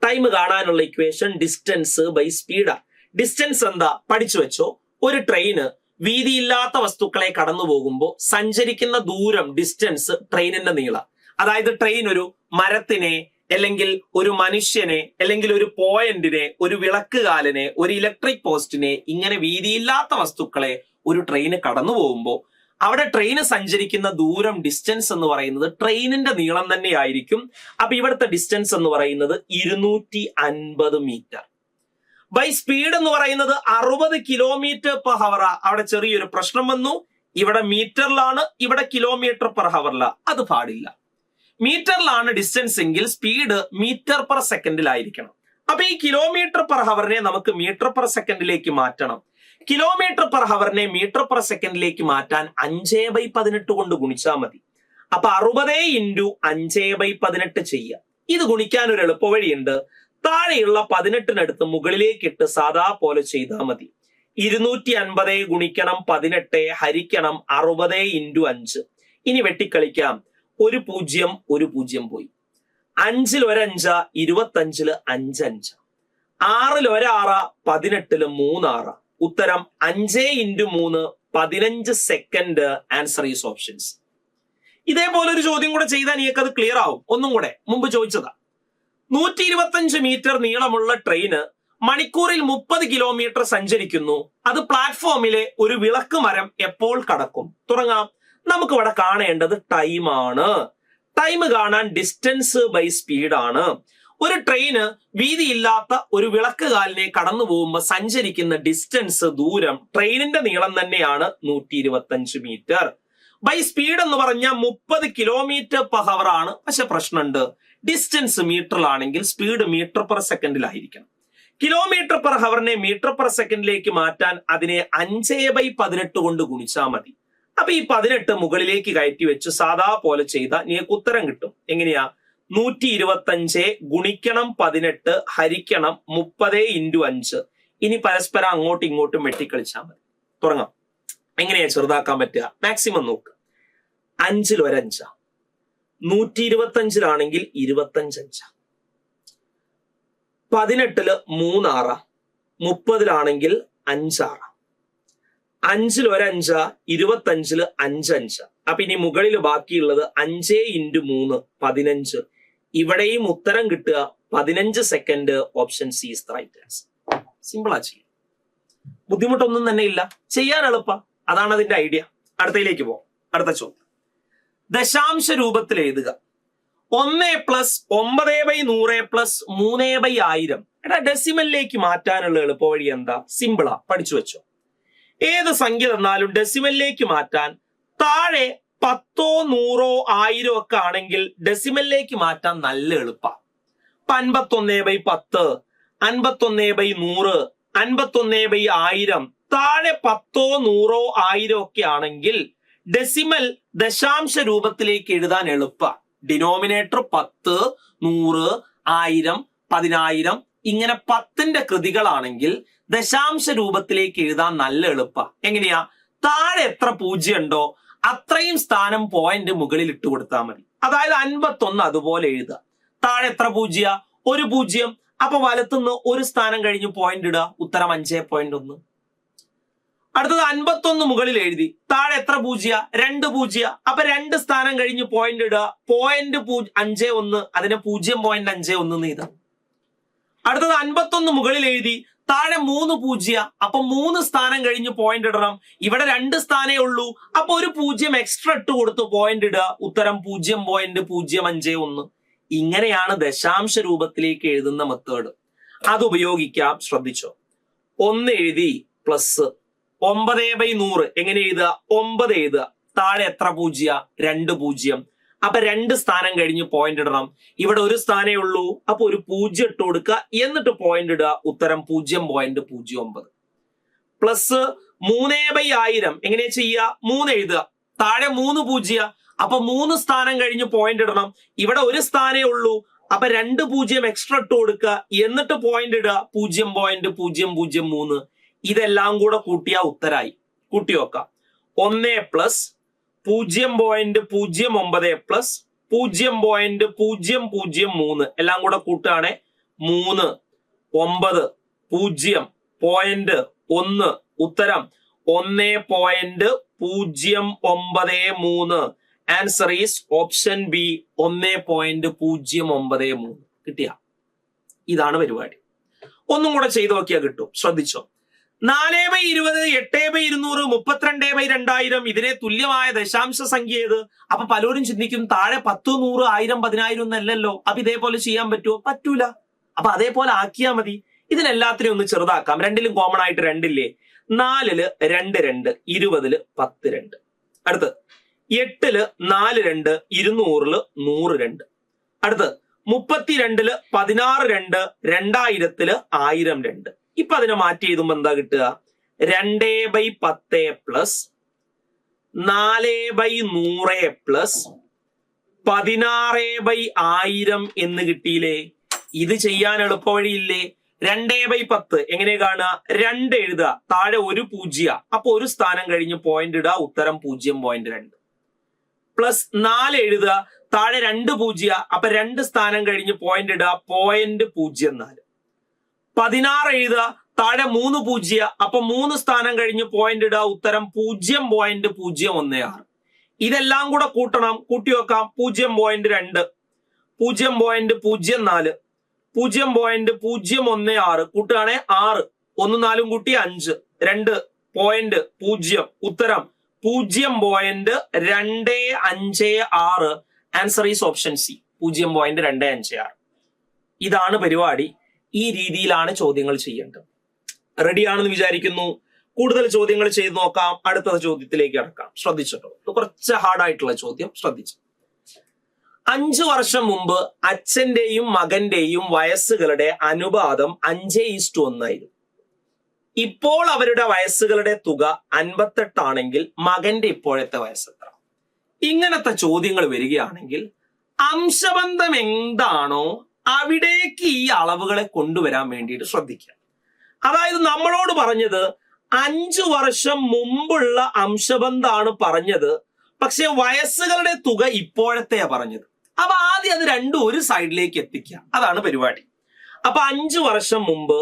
ടൈം കാണാനുള്ള ഇക്വേഷൻ ഡിസ്റ്റൻസ് ബൈ സ്പീഡാ. ഡിസ്റ്റൻസ് എന്താ? പഠിച്ചു വെച്ചോ. ഒരു ട്രെയിന് വീതിയില്ലാത്ത വസ്തുക്കളെ കടന്നു പോകുമ്പോൾ സഞ്ചരിക്കുന്ന ദൂരം, ഡിസ്റ്റൻസ് ട്രെയിനിന്റെ നീളം. അതായത് ട്രെയിൻ ഒരു മരത്തിനെ, അല്ലെങ്കിൽ ഒരു മനുഷ്യനെ, അല്ലെങ്കിൽ ഒരു പോയിന്റിനെ, ഒരു വിളക്കുകാലിനെ, ഒരു ഇലക്ട്രിക് പോസ്റ്റിനെ, ഇങ്ങനെ വീതിയില്ലാത്ത വസ്തുക്കളെ ഒരു ട്രെയിന് കടന്നു പോകുമ്പോൾ അവിടെ ട്രെയിന് സഞ്ചരിക്കുന്ന ദൂരം, ഡിസ്റ്റൻസ് എന്ന് പറയുന്നത് ട്രെയിനിന്റെ നീളം തന്നെ ആയിരിക്കും. അപ്പൊ ഇവിടുത്തെ ഡിസ്റ്റൻസ് എന്ന് പറയുന്നത് 250 മീറ്റർ. ബൈ സ്പീഡ് എന്ന് പറയുന്നത് 60 km/h. അവിടെ ചെറിയൊരു പ്രശ്നം വന്നു. ഇവിടെ മീറ്ററിലാണ്, ഇവിടെ km/h. അത് പാടില്ല. മീറ്ററിലാണ് ഡിസ്റ്റൻസ് എങ്കിൽ സ്പീഡ് മീറ്റർ/സെക്കൻഡിലായിരിക്കണം. അപ്പൊ ഈ km/h നമുക്ക് മീറ്റർ/സെക്കൻഡിലേക്ക് മാറ്റണം. km/h മീറ്റർ/സെക്കൻഡിലേക്ക് മാറ്റാൻ 5/18 കൊണ്ട് ഗുണിച്ചാൽ മതി. അപ്പൊ 60 × 5/18 ചെയ്യുക. ഇത് ഗുണിക്കാൻ ഒരു എളുപ്പവഴിയുണ്ട്. താഴെയുള്ള 18 മുകളിലേക്ക് ഇട്ട് സാധാ പോലെ ചെയ്താൽ മതി. 250 ഗുണിക്കണം 18 ഹരിക്കണം 60 × 5. ഇനി വെട്ടിക്കളിക്കാം. ഒരു 0 പോയി. 5 ൽ 1 5, 25 ൽ 5 5. 6 ൽ 1 6, 18 ൽ 3 6. ഉത്തരം 5 × 3 15 സെക്കൻഡ്. Answer is options. ഇതേപോലെ ഒരു ചോദ്യം കൂടെ ചെയ്താൽ നിങ്ങൾക്ക് അത് ക്ലിയർ ആവും. ഒന്നും കൂടെ മുമ്പ് ചോദിച്ചതാ. 125 മീറ്റർ നീളമുള്ള ട്രെയിന് മണിക്കൂറിൽ 30 കിലോമീറ്റർ സഞ്ചരിക്കുന്നു. അത് പ്ലാറ്റ്ഫോമിലെ ഒരു വിളക്ക് മരം എപ്പോൾ കടക്കും? തുടങ്ങാം. നമുക്ക് ഇവിടെ കാണേണ്ടത് ടൈമാണ്. ടൈം കാണാൻ ഡിസ്റ്റൻസ് ബൈ സ്പീഡാണ്. ഒരു ട്രെയിന് വീതിയില്ലാത്ത ഒരു വിളക്കുകാലിനെ കടന്നു പോകുമ്പോൾ സഞ്ചരിക്കുന്ന ഡിസ്റ്റൻസ്, ദൂരം, ട്രെയിനിന്റെ നീളം തന്നെയാണ് 125 മീറ്റർ. ബൈ സ്പീഡ് എന്ന് പറഞ്ഞാൽ 30 km/h ആണ്. പക്ഷെ പ്രശ്നമുണ്ട്. ഡിസ്റ്റൻസ് മീറ്ററിലാണെങ്കിൽ സ്പീഡ് മീറ്റർ/സെക്കൻഡിലായിരിക്കണം. km/h മീറ്റർ/സെക്കൻഡിലേക്ക് മാറ്റാൻ അതിനെ 5/18 കൊണ്ട് ഗുണിച്ചാൽ മതി. അപ്പൊ ഈ 18 മുകളിലേക്ക് കയറ്റി വെച്ച് സാധാ പോലെ ചെയ്താൽ നിങ്ങൾക്ക് ഉത്തരം കിട്ടും. എങ്ങനെയാ? 125 ഗുണിക്കണം 18 ഹരിക്കണം 30 × 5. ഇനി പരസ്പരം അങ്ങോട്ടും ഇങ്ങോട്ടും വെട്ടിക്കളിച്ചാൽ മതി. തുടങ്ങാം. എങ്ങനെയാ ചെറുതാക്കാൻ പറ്റുക? മാക്സിമം നോക്ക്. 5 ൽ 1 5, 125 25 5, 18 ൽ 3 6, 30 5 6, 5 ൽ 1 5, 25 5 5. അപ്പൊ ഇനി മുകളിൽ ബാക്കിയുള്ളത് 5 × 3 15. ഇവിടെയും ഉത്തരം കിട്ടുക 15 second. Option C is the right answer. സിമ്പിളാ ചെയ്യാം. ബുദ്ധിമുട്ടൊന്നും തന്നെ ഇല്ല, ചെയ്യാൻ എളുപ്പ. അതാണ് അതിന്റെ ഐഡിയ. അടുത്തയിലേക്ക് പോകാം. അടുത്ത ചോദ്യം ദശാംശ രൂപത്തിൽ എഴുതുക. 1 + 9/100 + 3/1000. എടാ, ഡെസിമലിലേക്ക് മാറ്റാനുള്ള എളുപ്പവഴി എന്താ? സിമ്പിളാ, പഠിച്ചു വെച്ചോ. ഏത് സംഖ്യ തന്നാലും ഡെസിമലിലേക്ക് മാറ്റാൻ താഴെ 10, 100, 1000 ഒക്കെ ആണെങ്കിൽ ഡെസിമലിലേക്ക് മാറ്റാൻ നല്ല എളുപ്പമാണ്. 51/10, 51/100, 51/1000 താഴെ 10, 100, 1000 ഒക്കെ ആണെങ്കിൽ ഡെസിമൽ ദശാംശ രൂപത്തിലേക്ക് എഴുതാൻ എളുപ്പമാണ്. ഡിനോമിനേറ്റർ 10, 100, 1000, 10000 ഇങ്ങനെ 10ന്റെ കൃതികളാണെങ്കിൽ ദശാംശ രൂപത്തിലേക്ക് എഴുതാൻ നല്ല എളുപ്പമാണ്. എങ്ങനെയാ? താഴെ എത്ര 0 ഉണ്ടോ അത്രയും സ്ഥാനം പോയിന്റ് മുകളിൽ ഇട്ട് കൊടുത്താൽ മതി. അതായത് 51 അതുപോലെ എഴുതുക. താഴെ എത്ര 0? 1 0. അപ്പൊ വലത്തുനിന്ന് ഒരു സ്ഥാനം കഴിഞ്ഞ് പോയിന്റ് ഇടുക. ഉത്തരം 5.1. അടുത്തത് 51 മുകളിൽ എഴുതി. താഴെ എത്ര 0? 2 0. അപ്പൊ 2 സ്ഥാനം കഴിഞ്ഞ് പോയിന്റ് ഇടുക. പോയിന്റ് 5.1, അതിനെ 0.51 എഴുതാം. അടുത്തത് 51 മുകളിൽ എഴുതി. താഴെ 3 0. അപ്പൊ 3 സ്ഥാനം കഴിഞ്ഞ് പോയിന്റ് ഇടണം. ഇവിടെ 2 സ്ഥാനേ ഉള്ളൂ. അപ്പൊ ഒരു 0 എക്സ്ട്രാ ഇട്ട് കൊടുത്ത് പോയിന്റ് ഇടുക. ഉത്തരം 0.051. ഇങ്ങനെയാണ് ദശാംശ രൂപത്തിലേക്ക് എഴുതുന്ന മെത്തേഡ്. അത് ഉപയോഗിക്കാം. ശ്രദ്ധിച്ചോ. 1 എഴുതി പ്ലസ് 9/100 എങ്ങനെ എഴുതുക? 9 എഴുതുക. താഴെ എത്ര 0? 2 0. അപ്പൊ 2 സ്ഥാനം കഴിഞ്ഞ് പോയിന്റ് ഇടണം. ഇവിടെ ഒരു സ്ഥാനേ ഉള്ളൂ. അപ്പൊ ഒരു 0 ഇട്ട് കൊടുക്കുക. എന്നിട്ട് പോയിന്റ് ഇടുക. ഉത്തരം 0.09. പ്ലസ് 3/1000 എങ്ങനെ ചെയ്യുക? 3 എഴുതുക. താഴെ 3 0. അപ്പൊ 3 സ്ഥാനം കഴിഞ്ഞ് പോയിന്റ് ഇടണം. ഇവിടെ ഒരു സ്ഥാനേ ഉള്ളൂ. അപ്പൊ 2 0 എക്സ്ട്രാ ഇട്ട് കൊടുക്കുക. എന്നിട്ട് പോയിന്റ് ഇടുക. 0.003. ഇതെല്ലാം കൂടെ കൂട്ടിയാ ഉത്തരായി. കൂട്ടി നോക്കാം. 1 + 0.09 + 0.003 എല്ലാം കൂടെ കൂട്ടുകയാണെ 3 9 0.1. ഉത്തരം 1.093. Answer is option B 1.093. കിട്ടിയ? ഇതാണ് പരിപാടി. ഒന്നും കൂടെ ചെയ്തു നോക്കിയാൽ കിട്ടും. ശ്രദ്ധിച്ചോ. 4/20, 8/200, 32/2000 ഇതിനെ തുല്യമായ ദശാംശ സംഖ്യ ഏത്? അപ്പൊ പലരും ചിന്തിക്കും താഴെ 10, 100, 1000, 10000 ഒന്നല്ലല്ലോ, അപ്പൊ ഇതേപോലെ ചെയ്യാൻ പറ്റുമോ? പറ്റൂല. അപ്പൊ അതേപോലെ ആക്കിയാൽ മതി. ഇതിനെല്ലാത്തിനും ഒന്ന് ചെറുതാക്കാം. രണ്ടിലും കോമൺ ആയിട്ട് 2 ഇല്ലേ? 4 2 2, 20 10 2. അടുത്ത് 8 4 2, 200 100 2. അടുത്ത് 32 16 2, 2000 1000 2. ഇപ്പൊ അതിനെ മാറ്റി എഴുതുമ്പോ എന്താ കിട്ടുക? 2/10 പ്ലസ് 4/100 പ്ലസ് 16/1000 എന്ന് കിട്ടിയില്ലേ? ഇത് ചെയ്യാൻ എളുപ്പ വഴിയില്ലേ? 2/10 എങ്ങനെ കാണുക? 2 എഴുതുക, താഴെ 1 0, അപ്പൊ ഒരു സ്ഥാനം കഴിഞ്ഞ് പോയിന്റ് ഇടുക, ഉത്തരം 0.2. പ്ലസ് 4 എഴുതുക, താഴെ 2 0, അപ്പൊ 2 സ്ഥാനം കഴിഞ്ഞ് പോയിന്റ് ഇടുക, 0.04. 16 എഴുതുക, താഴെ 3 0, അപ്പൊ 3 സ്ഥാനം കഴിഞ്ഞ് പോയിന്റ് ഇടുക, ഉത്തരം 0.016. ഇതെല്ലാം കൂടെ കൂട്ടണം, കൂട്ടി വെക്കാം. 0.2, 0.04, 0.016 കൂട്ടുകയാണെ 6, 1 4 കൂട്ടി 5, 2.0, ഉത്തരം 0.256. Answer is option C 0.256. ഇതാണ് പരിപാടി. ഈ രീതിയിലാണ് ചോദ്യങ്ങൾ ചെയ്യേണ്ടത്. റെഡിയാണെന്ന് വിചാരിക്കുന്നു. കൂടുതൽ ചോദ്യങ്ങൾ ചെയ്ത് നോക്കാം. അടുത്ത ചോദ്യത്തിലേക്ക് കടക്കാം. ശ്രദ്ധിച്ചിട്ടോ, കുറച്ച് ഹാർഡായിട്ടുള്ള ചോദ്യം. ശ്രദ്ധിച്ചു. 5 വർഷം മുമ്പ് അച്ഛന്റെയും മകന്റെയും വയസ്സുകളുടെ അനുപാതം 5:1 ആയിരുന്നു. ഇപ്പോൾ അവരുടെ വയസ്സുകളുടെ തുക 58 ആണെങ്കിൽ മകന്റെ ഇപ്പോഴത്തെ വയസ്സ് എത്ര? ഇങ്ങനത്തെ ചോദ്യങ്ങൾ വരികയാണെങ്കിൽ അംശബന്ധം എന്താണോ അവിടേക്ക് ഈ അളവുകളെ കൊണ്ടുവരാൻ വേണ്ടിയിട്ട് ശ്രദ്ധിക്കുക. അതായത് നമ്മളോട് പറഞ്ഞത് 5 വർഷം മുമ്പുള്ള അംശബന്ധമാണ് പറഞ്ഞത്, പക്ഷെ വയസ്സുകളുടെ തുക ഇപ്പോഴത്തെയാ പറഞ്ഞത്. അപ്പൊ ആദ്യം അത് രണ്ടും ഒരു സൈഡിലേക്ക് എത്തിക്കുക. അതാണ് പരിപാടി. അപ്പൊ 5 വർഷം മുമ്പ്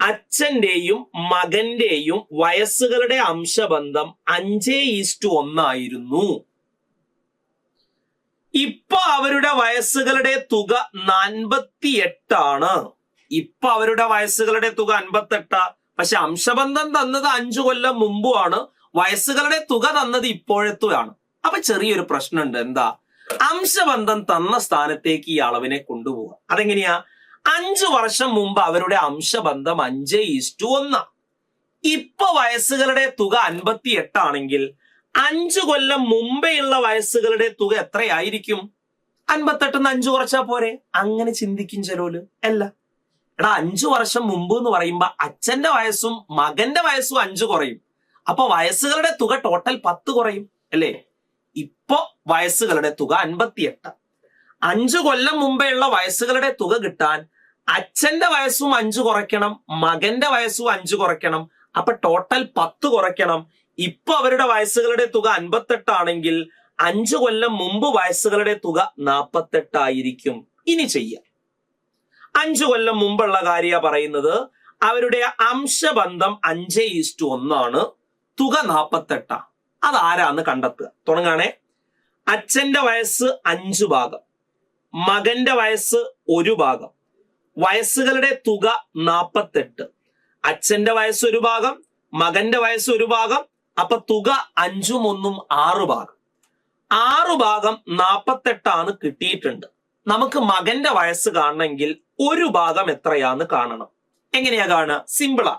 അച്ഛന്റെയും മകന്റെയും വയസ്സുകളുടെ അംശബന്ധം 5:1 ആയിരുന്നു. ഇപ്പൊ അവരുടെ വയസ്സുകളുടെ തുക 48 ആണ്. ഇപ്പൊ അവരുടെ വയസ്സുകളുടെ തുക 58, പക്ഷെ അംശബന്ധം തന്നത് 5 കൊല്ലം മുമ്പുമാണ്, വയസ്സുകളുടെ തുക തന്നത് ഇപ്പോഴത്തുമാണ്. അപ്പൊ ചെറിയൊരു പ്രശ്നമുണ്ട്. എന്താ? അംശബന്ധം തന്ന സ്ഥാനത്തേക്ക് ഈ അളവിനെ കൊണ്ടുപോവുക. അതെങ്ങനെയാ? 5 വർഷം മുമ്പ് അവരുടെ അംശബന്ധം 5:1. ഇപ്പൊ വയസ്സുകളുടെ തുക 58 ആണെങ്കിൽ 5 കൊല്ലം മുമ്പെയുള്ള വയസ്സുകളുടെ തുക എത്രയായിരിക്കും? 58 5 കുറച്ചാ പോരെ? അങ്ങനെ ചിന്തിക്കും ചെലോല്. അല്ല, എടാ 5 വർഷം മുമ്പ് എന്ന് പറയുമ്പോ അച്ഛന്റെ വയസ്സും മകന്റെ വയസ്സും 5 കുറയും. അപ്പൊ വയസ്സുകളുടെ തുക ടോട്ടൽ 10 കുറയും അല്ലേ? ഇപ്പൊ വയസ്സുകളുടെ തുക 58. 5 കൊല്ലം മുമ്പേ ഉള്ള വയസ്സുകളുടെ തുക കിട്ടാൻ അച്ഛന്റെ വയസ്സും 5 കുറയ്ക്കണം, മകന്റെ വയസ്സും 5 കുറയ്ക്കണം. അപ്പൊ ടോട്ടൽ 10 കുറയ്ക്കണം. ഇപ്പൊ അവരുടെ വയസ്സുകളുടെ തുക 58 ആണെങ്കിൽ 5 കൊല്ലം മുമ്പ് വയസ്സുകളുടെ തുക 48 ആയിരിക്കും. ഇനി ചെയ്യാം. 5 കൊല്ലം മുമ്പുള്ള കാര്യ പറയുന്നത്. അവരുടെ അംശബന്ധം 5:1 ആണ്, തുക 48. അതാരാന്ന് കണ്ടെത്തുക. തുടങ്ങാണേ. അച്ഛന്റെ വയസ്സ് 5 ഭാഗം, മകന്റെ വയസ്സ് 1 ഭാഗം, വയസ്സുകളുടെ തുക 48. അച്ഛന്റെ വയസ്സ് 1 ഭാഗം, മകന്റെ വയസ്സ് 1 ഭാഗം, അപ്പൊ തുക 5ഉം 1ഉം 6 ഭാഗം. 6 ഭാഗം 48 ആണ് കിട്ടിയിട്ടുണ്ട്. നമുക്ക് മകന്റെ വയസ്സ് കാണണമെങ്കിൽ 1 ഭാഗം എത്രയാന്ന് കാണണം. എങ്ങനെയാ കാണുക? സിമ്പിളാ.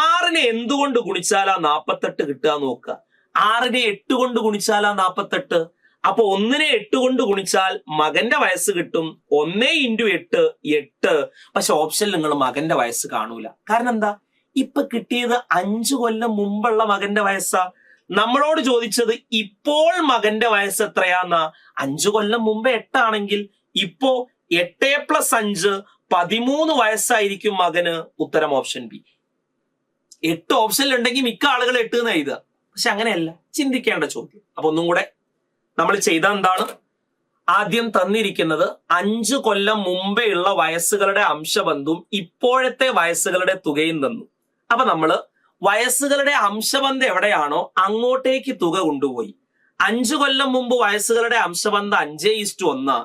6നെ എന്തുകൊണ്ട് ഗുണിച്ചാലാ 48 കിട്ടുക നോക്കുക. 6നെ 8 കൊണ്ട് ഗുണിച്ചാലാ 48. അപ്പൊ 1നെ 8 കൊണ്ട് ഗുണിച്ചാൽ മകന്റെ വയസ്സ് കിട്ടും. 1 × 8 8. പക്ഷെ ഓപ്ഷനിൽ നിങ്ങൾ മകന്റെ വയസ്സ് കാണൂല. കാരണം എന്താ? ഇപ്പൊ കിട്ടിയത് 5 കൊല്ലം മുമ്പുള്ള മകന്റെ വയസ്സാ. നമ്മളോട് ചോദിച്ചത് ഇപ്പോൾ മകന്റെ വയസ്സ് എത്രയാന്നാ. 5 കൊല്ലം മുമ്പ് 8 ആണെങ്കിൽ ഇപ്പോ 8 + 5 13 വയസ്സായിരിക്കും മകന്. ഉത്തരം ഓപ്ഷൻ ബി. 8 ഓപ്ഷനിൽ ഉണ്ടെങ്കിൽ മിക്ക ആളുകൾ 8 എന്ന് എഴുതുക. പക്ഷെ അങ്ങനെയല്ല, ചിന്തിക്കേണ്ട ചോദ്യം. അപ്പൊ ഒന്നും കൂടെ നമ്മൾ ചെയ്ത എന്താണ്? ആദ്യം തന്നിരിക്കുന്നത് 5 കൊല്ലം മുമ്പേ ഉള്ള വയസ്സുകളുടെ അംശബന്ധവും ഇപ്പോഴത്തെ വയസ്സുകളുടെ തുകയും തന്നു. അപ്പൊ നമ്മള് വയസ്സുകളുടെ അംശബന്ധം എവിടെയാണോ അങ്ങോട്ടേക്ക് തുക കൊണ്ടുപോയി. 5 കൊല്ലം മുമ്പ് വയസ്സുകളുടെ അംശബന്ധം 5:1.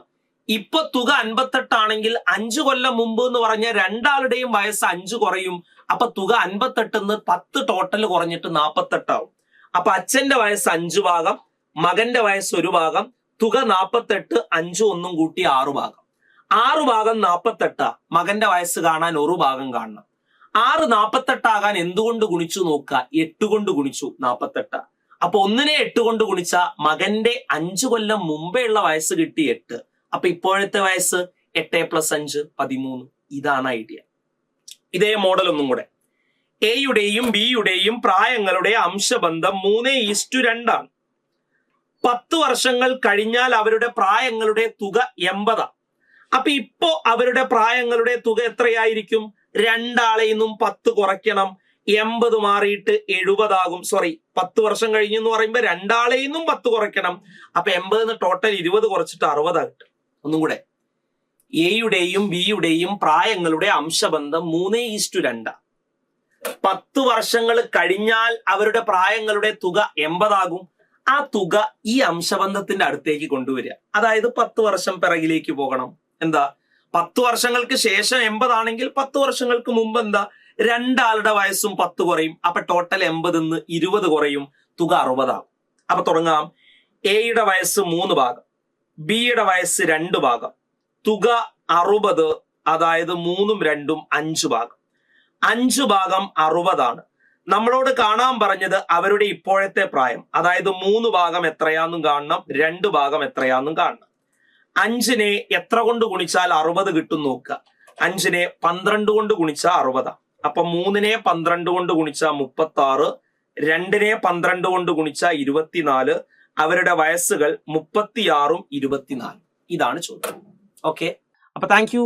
ഇപ്പൊ തുക 58 ആണെങ്കിൽ 5 കൊല്ലം മുമ്പ് എന്ന് പറഞ്ഞ രണ്ടാളുടെയും വയസ്സ് 5 കുറയും. അപ്പൊ തുക 58 10 ടോട്ടൽ കുറഞ്ഞിട്ട് 48 ആവും. അപ്പൊ അച്ഛന്റെ വയസ്സ് 5 ഭാഗം, മകന്റെ വയസ്സ് 1 ഭാഗം, തുക 48, 5 ഒന്നും കൂട്ടി 6 ഭാഗം. 6 ഭാഗം 48. മകന്റെ വയസ്സ് കാണാൻ 1 ഭാഗം കാണണം. 6 48 ആകാൻ എന്തുകൊണ്ട് ഗുണിച്ചു നോക്കുക? 8 കൊണ്ട് ഗുണിച്ചു 48. അപ്പൊ 1നെ 8 കൊണ്ട് ഗുണിച്ച മകന്റെ 5 കൊല്ലം മുമ്പേ ഉള്ള വയസ്സ് കിട്ടി 8. അപ്പൊ ഇപ്പോഴത്തെ വയസ്സ് 8 + 5 13. ഇതാണ് ഐഡിയ. ഇതേ മോഡൽ ഒന്നും കൂടെ. എയുടെയും ബിയുടെയും പ്രായങ്ങളുടെ അംശബന്ധം 3:2 ആണ്. 10 വർഷങ്ങൾ കഴിഞ്ഞാൽ അവരുടെ പ്രായങ്ങളുടെ തുക 80. അപ്പൊ ഇപ്പോ അവരുടെ പ്രായങ്ങളുടെ തുക എത്രയായിരിക്കും? രണ്ടാളെയിൽ നിന്നും 10 കുറയ്ക്കണം. 80 മാറിയിട്ട് 70 ആകും. 10 വർഷം കഴിഞ്ഞു എന്ന് പറയുമ്പോ രണ്ടാളെയിൽ നിന്നും 10 കുറയ്ക്കണം. അപ്പൊ 80 ടോട്ടൽ 20 കുറച്ചിട്ട് 60 കിട്ടും. ഒന്നും കൂടെ. എയുടെയും ബിയുടെയും പ്രായങ്ങളുടെ അംശബന്ധം 3:2. 10 വർഷങ്ങൾ കഴിഞ്ഞാൽ അവരുടെ പ്രായങ്ങളുടെ തുക 80 ആകും. ആ തുക ഈ അംശബന്ധത്തിന്റെ അടുത്തേക്ക് കൊണ്ടുവരിക. അതായത് 10 വർഷം പിറകിലേക്ക് പോകണം. എന്താ? 10 വർഷങ്ങൾക്ക് ശേഷം 80 ആണെങ്കിൽ 10 വർഷങ്ങൾക്ക് മുമ്പ് എന്താ? രണ്ടാളുടെ വയസ്സും 10 കുറയും. അപ്പൊ ടോട്ടൽ 80 20 കുറയും. തുക 60 ആകും. അപ്പൊ തുടങ്ങാം. എയുടെ വയസ്സ് 3 ഭാഗം, ബിയുടെ വയസ്സ് 2 ഭാഗം, തുക 60. അതായത് 3ഉം 2ഉം 5 ഭാഗം. 5 ഭാഗം 60 ആണ്. നമ്മളോട് കാണാൻ പറഞ്ഞത് അവരുടെ ഇപ്പോഴത്തെ പ്രായം. അതായത് 3 ഭാഗം എത്രയാന്നും കാണണം, 2 ഭാഗം എത്രയാന്നും കാണണം. 5നെ എത്ര കൊണ്ട് ഗുണിച്ചാൽ 60 കിട്ടും നോക്കുക. 5നെ 12 കൊണ്ട് ഗുണിച്ചാൽ 60. അപ്പൊ 3നെ 12 കൊണ്ട് ഗുണിച്ചാൽ 36, 2നെ 12 കൊണ്ട് ഗുണിച്ചാൽ 24. അവരുടെ വയസ്സുകൾ 36ഉം 24. ഇതാണ് ചോദ്യം. ഓക്കെ. അപ്പൊ താങ്ക് യു.